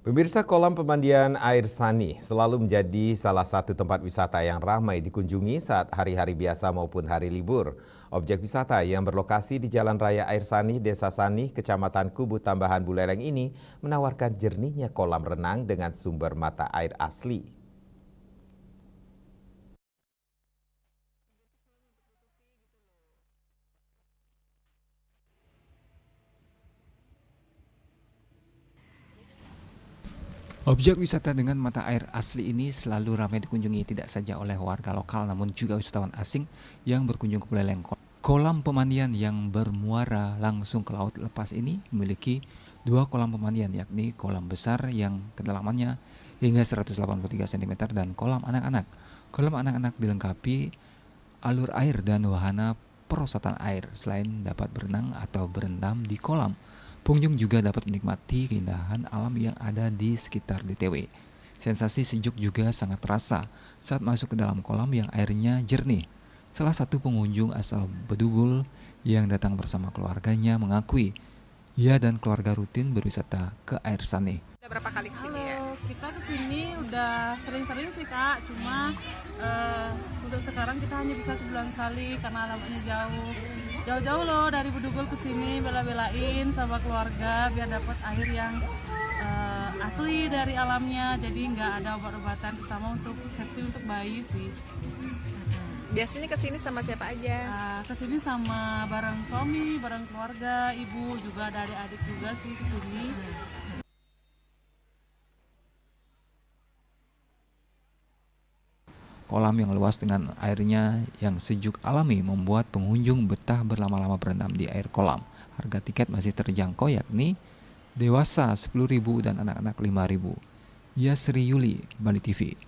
Pemirsa, kolam pemandian air Sani selalu menjadi salah satu tempat wisata yang ramai dikunjungi saat hari-hari biasa maupun hari libur. Objek wisata yang berlokasi di Jalan Raya Air Sani, Desa Sani, Kecamatan Kubu Tambahan Buleleng ini menawarkan jernihnya kolam renang dengan sumber mata air asli. Objek wisata dengan mata air asli ini selalu ramai dikunjungi tidak saja oleh warga lokal namun juga wisatawan asing yang berkunjung ke Buleleng. Kolam pemandian yang bermuara langsung ke laut lepas ini memiliki dua kolam pemandian, yakni kolam besar yang kedalamannya hingga 183 cm dan kolam anak-anak. Kolam anak-anak dilengkapi alur air dan wahana perosotan air. Selain dapat berenang atau berendam di kolam, pengunjung juga dapat menikmati keindahan alam yang ada di sekitar DTW. Sensasi sejuk juga sangat terasa saat masuk ke dalam kolam yang airnya jernih. Salah satu pengunjung asal Bedugul yang datang bersama keluarganya mengakui ia dan keluarga rutin berwisata ke air Sani. Udah berapa kali kesini ya? Kita kesini udah sering-sering sih Kak, cuma untuk sekarang kita hanya bisa sebulan sekali karena alamatnya jauh. Jauh-jauh loh dari Bedugul ke sini, bela-belain sama keluarga biar dapat air yang asli dari alamnya. Jadi nggak ada obat-obatan, terutama untuk safety untuk bayi sih. Biasanya kesini sama siapa aja? Kesini sama bareng suami, bareng keluarga, ibu juga ada adik-adik juga sih kesini. Kolam yang luas dengan airnya yang sejuk alami membuat pengunjung betah berlama-lama berendam di air kolam. Harga tiket masih terjangkau yakni dewasa 10.000 dan anak-anak 5.000. Yasri Yuli, Bali TV.